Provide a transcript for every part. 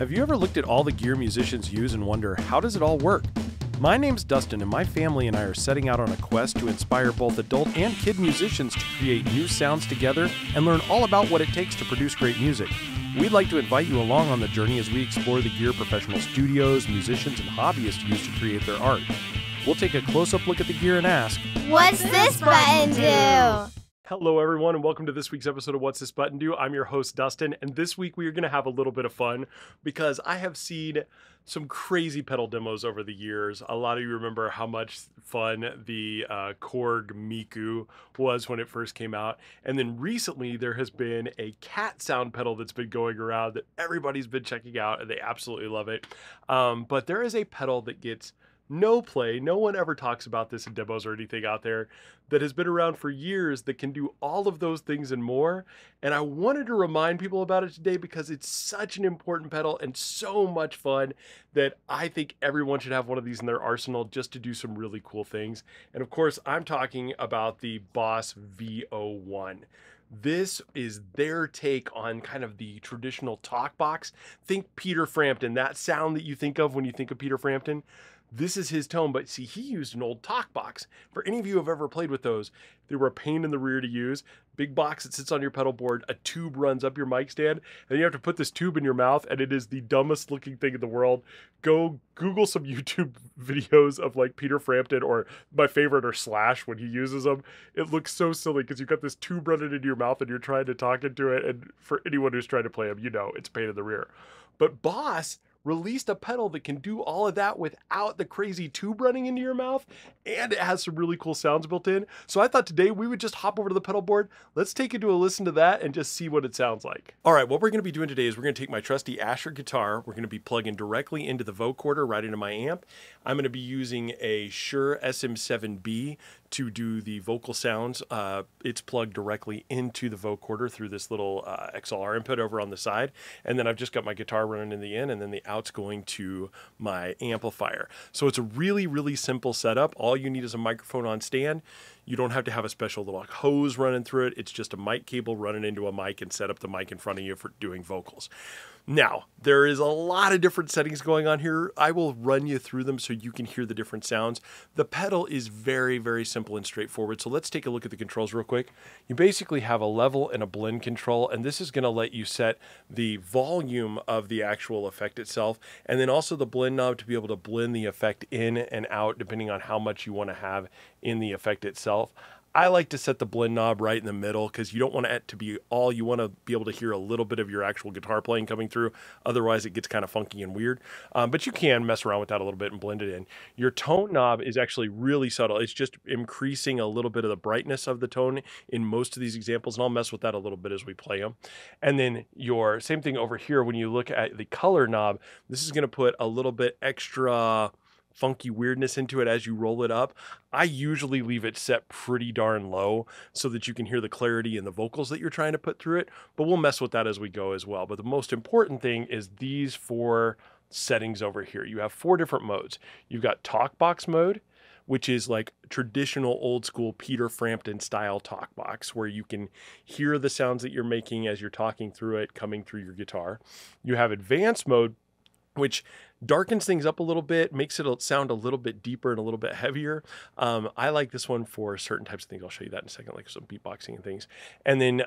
Have you ever looked at all the gear musicians use and wonder, how does it all work? My name's Dustin, and my family and I are setting out on a quest to inspire both adult and kid musicians to create new sounds together and learn all about what it takes to produce great music. We'd like to invite you along on the journey as we explore the gear professional studios, musicians, and hobbyists use to create their art. We'll take a close-up look at the gear and ask, what's this button do? Hello everyone, and welcome to this week's episode of What's This Button Do? I'm your host Dustin, and this week we are going to have a little bit of fun because I have seen some crazy pedal demos over the years. A lot of you remember how much fun the Korg Miku was when it first came out, and then recently there has been a cat sound pedal that's been going around that everybody's been checking out, and they absolutely love it. But there is a pedal that gets no play, no one ever talks about this in demos or anything out there, that has been around for years that can do all of those things and more. And I wanted to remind people about it today because it's such an important pedal and so much fun that I think everyone should have one of these in their arsenal just to do some really cool things. And of course, I'm talking about the Boss VO-1. This is their take on kind of the traditional talk box. Think Peter Frampton, that sound that you think of when you think of Peter Frampton. This is his tone, but see, he used an old talk box. For any of you who have ever played with those, they were a pain in the rear to use. Big box that sits on your pedal board, a tube runs up your mic stand, and you have to put this tube in your mouth, and it is the dumbest looking thing in the world. Go Google some YouTube videos of like Peter Frampton, or my favorite are Slash when he uses them. It looks so silly because you've got this tube running into your mouth and you're trying to talk into it, and for anyone who's trying to play them, you know it's a pain in the rear. But Boss released a pedal that can do all of that without the crazy tube running into your mouth, and it has some really cool sounds built in. So I thought today we would just hop over to the pedal board. Let's take it to a listen to that and just see what it sounds like. All right, what we're going to be doing today is we're going to take my trusty Asher guitar. We're going to be plugging directly into the vocoder right into my amp. I'm going to be using a Shure SM7B to do the vocal sounds. It's plugged directly into the vocoder through this little XLR input over on the side. And then I've just got my guitar running in the in, and then the out's going to my amplifier. So it's a really, really simple setup. All you need is a microphone on stand. You don't have to have a special little hose running through it. It's just a mic cable running into a mic and set up the mic in front of you for doing vocals. Now, there is a lot of different settings going on here. I will run you through them so you can hear the different sounds. The pedal is very, very simple and straightforward. So let's take a look at the controls real quick. You basically have a level and a blend control, and this is going to let you set the volume of the actual effect itself, and then also the blend knob to be able to blend the effect in and out depending on how much you want to have in the effect itself. I like to set the blend knob right in the middle because you don't want it to be all. You want to be able to hear a little bit of your actual guitar playing coming through. Otherwise, it gets kind of funky and weird. But you can mess around with that a little bit and blend it in. Your tone knob is actually really subtle. It's just increasing a little bit of the brightness of the tone in most of these examples, and I'll mess with that a little bit as we play them. And then your same thing over here, when you look at the color knob, this is going to put a little bit extra funky weirdness into it as you roll it up. I usually leave it set pretty darn low so that you can hear the clarity in the vocals that you're trying to put through it, but we'll mess with that as we go as well. But the most important thing is these four settings over here. You have four different modes. You've got talk box mode, which is like traditional old school Peter Frampton style talk box, where you can hear the sounds that you're making as you're talking through it coming through your guitar. You have advanced mode, which darkens things up a little bit, makes it sound a little bit deeper and a little bit heavier. I like this one for certain types of things. I'll show you that in a second, like some beatboxing and things. And then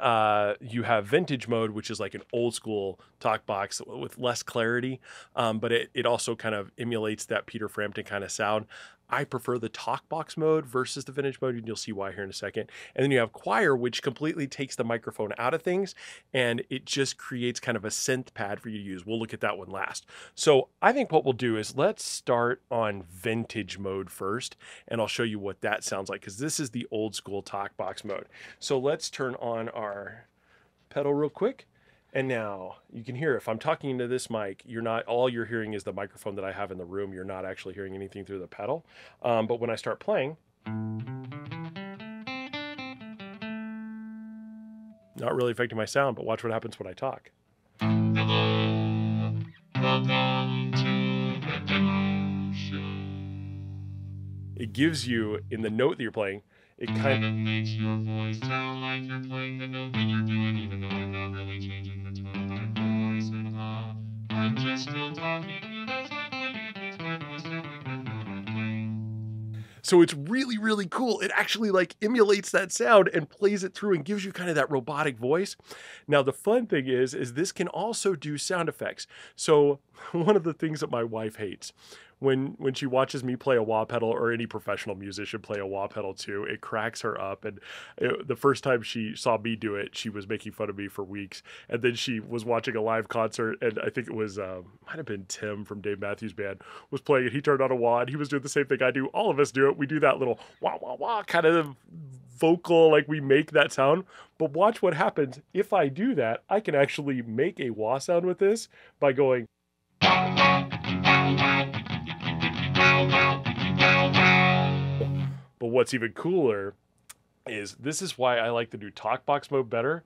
you have vintage mode, which is like an old school talk box with less clarity, but it also kind of emulates that Peter Frampton kind of sound. I prefer the talk box mode versus the vintage mode, and you'll see why here in a second. And then you have choir, which completely takes the microphone out of things, and it just creates kind of a synth pad for you to use. We'll look at that one last. So I think what we'll do is let's start on vintage mode first, and I'll show you what that sounds like, because this is the old school talk box mode. So let's turn on our pedal real quick. And now you can hear, if I'm talking into this mic, all you're hearing is the microphone that I have in the room. You're not actually hearing anything through the pedal. But when I start playing, not really affecting my sound, but watch what happens when I talk. Hello, welcome to the demo show. It gives you, in the note that you're playing, it kind of makes your voice sound like you're playing the note that you're doing, even though I'm not really changing the tone of your voice. I'm just still talking. So it's really, really cool. It actually like emulates that sound and plays it through and gives you kind of that robotic voice. Now, the fun thing is this can also do sound effects. So one of the things that my wife hates when she watches me play a wah pedal, or any professional musician play a wah pedal too, it cracks her up. And the first time she saw me do it, she was making fun of me for weeks. And then she was watching a live concert, and I think it was, might have been Tim from Dave Matthews Band was playing it. He turned on a wah, and he was doing the same thing I do. All of us do it. We do that little wah, wah, wah kind of vocal, like we make that sound. But watch what happens. If I do that, I can actually make a wah sound with this by going. But what's even cooler is this is why I like the new talkbox mode better.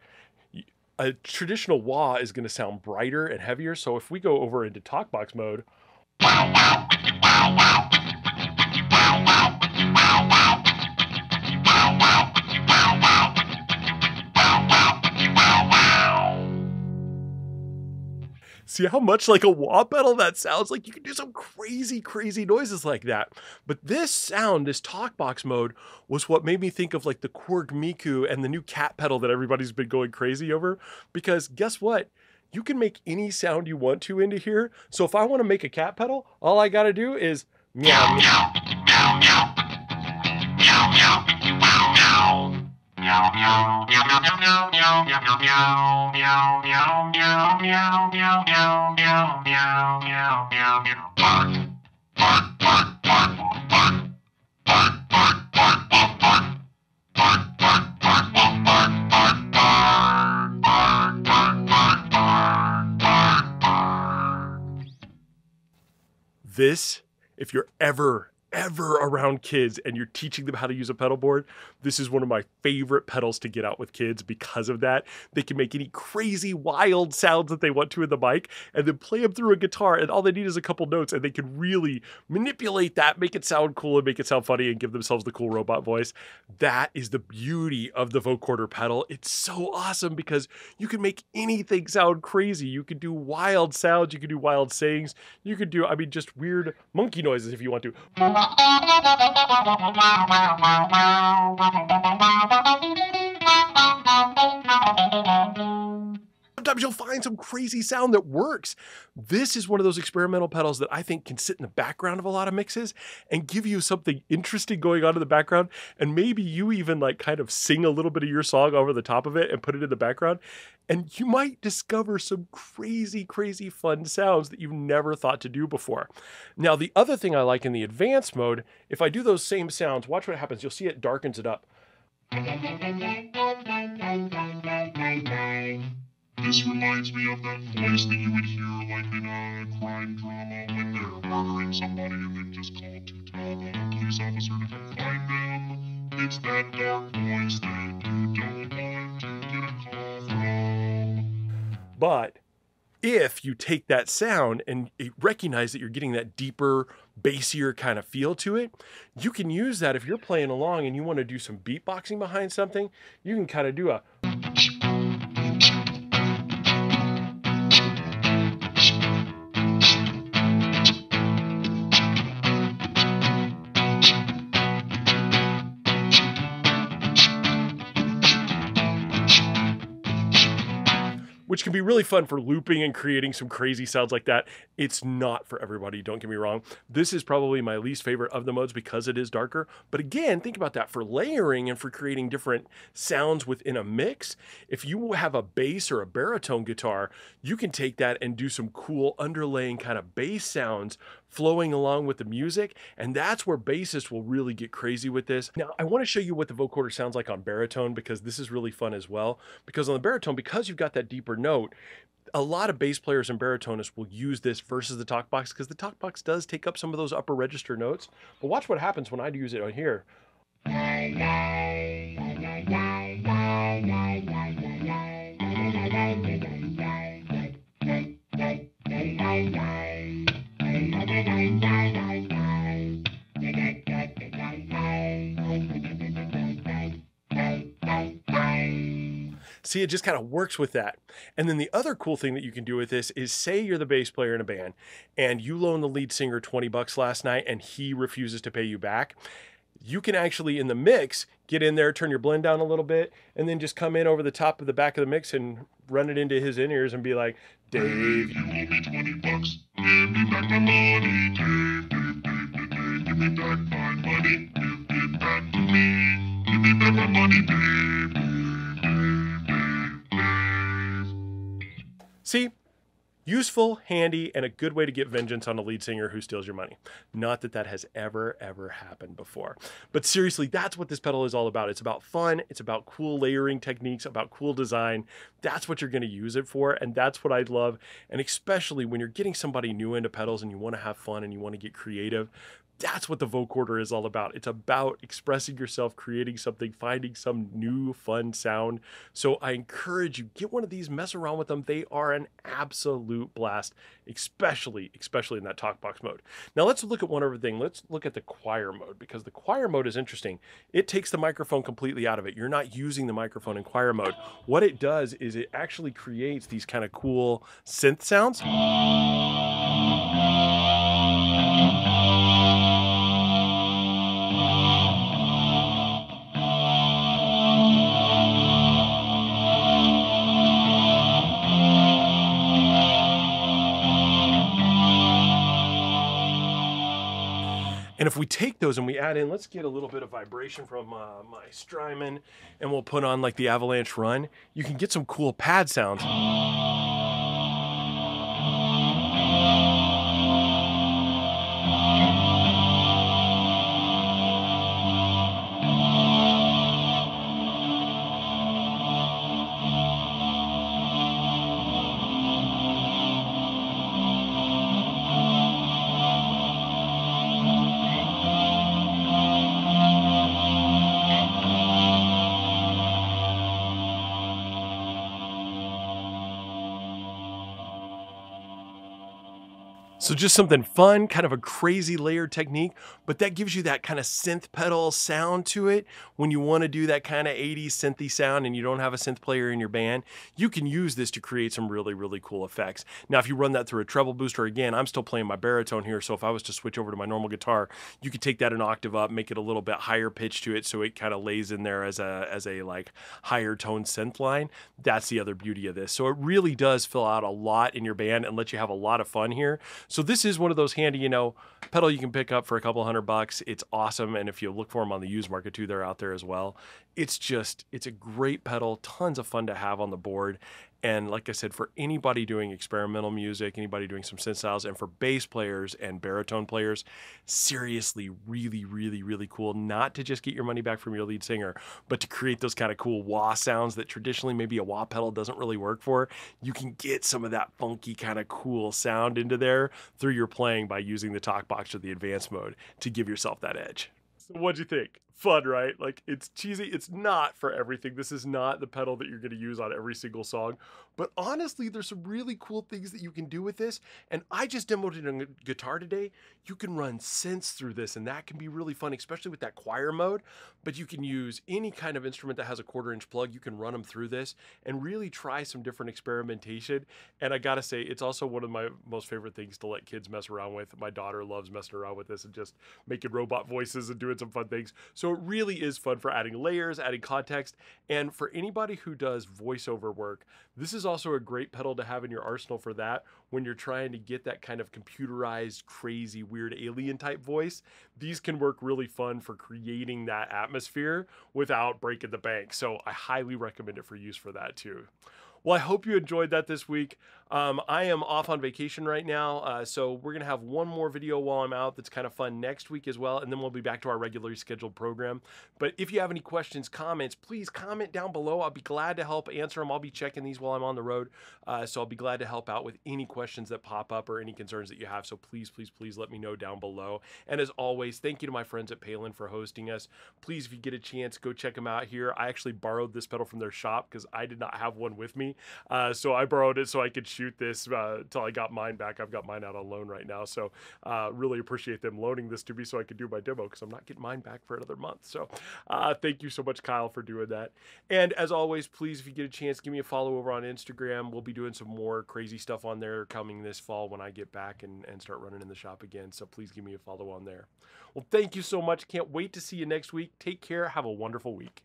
A traditional wah is going to sound brighter and heavier. So if we go over into talkbox mode, see how much like a wah pedal that sounds like? You can do some crazy, crazy noises like that. But this sound, this talkbox mode, was what made me think of like the Korg Miku and the new cat pedal that everybody's been going crazy over. Because guess what? You can make any sound you want to into here. So if I want to make a cat pedal, all I got to do is meow, meow, meow, meow, meow, meow, meow, meow. Meow meow meow meow meow meow meow meow meow meow meow meow meow meow meow meow meow meow. Bark bark bark bark bark bark bark bark bark bark bark bark bark bark bark bark bark bark bark. This, if you're ever around kids and you're teaching them how to use a pedal board, this is one of my favorite pedals to get out with kids because of that. They can make any crazy wild sounds that they want to in the mic and then play them through a guitar, and all they need is a couple notes, and they can really manipulate that, make it sound cool and make it sound funny and give themselves the cool robot voice. That is the beauty of the Vocorder pedal. It's so awesome because you can make anything sound crazy. You can do wild sounds, you can do wild sayings, you could do, I mean, just weird monkey noises if you want to. Sometimes you'll find some crazy sound that works. This is one of those experimental pedals that I think can sit in the background of a lot of mixes and give you something interesting going on in the background. And maybe you even like kind of sing a little bit of your song over the top of it and put it in the background. And you might discover some crazy, crazy fun sounds that you've never thought to do before. Now, the other thing I like in the advanced mode, if I do those same sounds, watch what happens. You'll see it darkens it up. This reminds me of that voice that you would hear like in a crime drama when they're murdering somebody and they just call to tell the police officer to come find them. It's that dark voice that you don't want to get a call from. But if you take that sound and recognize that you're getting that deeper, bassier kind of feel to it, you can use that if you're playing along and you want to do some beatboxing behind something. You can kind of do a which can be really fun for looping and creating some crazy sounds like that. It's not for everybody, don't get me wrong. This is probably my least favorite of the modes because it is darker. But again, think about that for layering and for creating different sounds within a mix. If you have a bass or a baritone guitar, you can take that and do some cool underlaying kind of bass sounds flowing along with the music, and that's where bassists will really get crazy with this. Now, I want to show you what the vocoder sounds like on baritone because this is really fun as well. Because on the baritone, because you've got that deeper note, a lot of bass players and baritonists will use this versus the talkbox because the talkbox does take up some of those upper register notes. But watch what happens when I use it on here. See, it just kind of works with that. And then the other cool thing that you can do with this is, say you're the bass player in a band and you loaned the lead singer 20 bucks last night and he refuses to pay you back. You can actually, in the mix, get in there, turn your blend down a little bit, and then just come in over the top of the back of the mix and run it into his in-ears and be like, Dave, you owe me 20 bucks. Give me back my money, Dave. Give me back my money. Give it back to me. Give me back my money, Dave. see? Useful, handy, and a good way to get vengeance on a lead singer who steals your money. Not that that has ever happened before. But seriously, that's what this pedal is all about. It's about fun. It's about cool layering techniques, about cool design. That's what you're going to use it for, and that's what I love. And especially when you're getting somebody new into pedals and you want to have fun and you want to get creative, that's what the vocoder is all about. It's about expressing yourself, creating something, finding some new fun sound. So I encourage you, get one of these, mess around with them. They are an absolute blast, especially in that talk box mode. Now let's look at one other thing. Let's look at the choir mode, because the choir mode is interesting. It takes the microphone completely out of it. You're not using the microphone in choir mode. What it does is it actually creates these kind of cool synth sounds. And if we take those and we add in, let's get a little bit of vibration from my Strymon, and we'll put on like the Avalanche Run, you can get some cool pad sounds. So just something fun, kind of a crazy layered technique, but that gives you that kind of synth pedal sound to it. When you want to do that kind of 80s synthy sound and you don't have a synth player in your band, you can use this to create some really cool effects. Now, if you run that through a treble booster, again, I'm still playing my baritone here, so if I was to switch over to my normal guitar, you could take that an octave up, make it a little bit higher pitch to it, so it kind of lays in there as a like higher tone synth line. That's the other beauty of this. So it really does fill out a lot in your band and let you have a lot of fun here. So this is one of those handy, pedal you can pick up for a couple $100. It's awesome. And if you look for them on the used market too, they're out there as well. It's a great pedal, tons of fun to have on the board. And like I said, for anybody doing experimental music, anybody doing some synth styles, and for bass players and baritone players, seriously, really cool. Not to just get your money back from your lead singer, but to create those kind of cool wah sounds that traditionally maybe a wah pedal doesn't really work for. You can get some of that funky kind of cool sound into there through your playing by using the talk box or the advanced mode to give yourself that edge. So what'd you think? Fun, right? Like, it's cheesy. It's not for everything. This is not the pedal that you're going to use on every single song. But honestly, there's some really cool things that you can do with this. And I just demoed it on a guitar today. You can run synths through this, and that can be really fun, especially with that choir mode. But you can use any kind of instrument that has a 1/4-inch plug. You can run them through this and really try some different experimentation. And I got to say, it's also one of my most favorite things to let kids mess around with. My daughter loves messing around with this and just making robot voices and doing some fun things. So it really is fun for adding layers, adding context, and for anybody who does voiceover work, this is also a great pedal to have in your arsenal for that when you're trying to get that kind of computerized, crazy, weird alien type voice. These can work really fun for creating that atmosphere without breaking the bank. So I highly recommend it for use for that too. Well, I hope you enjoyed that this week. I am off on vacation right now, so we're going to have one more video while I'm out that's kind of fun next week as well, and then we'll be back to our regularly scheduled program. But if you have any questions, comments, please comment down below. I'll be glad to help answer them. I'll be checking these while I'm on the road, so I'll be glad to help out with any questions that pop up or any concerns that you have. So please let me know down below. And as always, thank you to my friends at Palen for hosting us. Please, if you get a chance, go check them out here. I actually borrowed this pedal from their shop because I did not have one with me. me. So I borrowed it so I could shoot this till I got mine back. I've got mine out on loan right now. So really appreciate them loaning this to me so I could do my demo because I'm not getting mine back for another month. So thank you so much, Kyle, for doing that. And as always, please, if you get a chance, give me a follow over on Instagram. We'll be doing some more crazy stuff on there coming this fall when I get back and start running in the shop again. So please give me a follow on there. Well, thank you so much. Can't wait to see you next week. Take care. Have a wonderful week.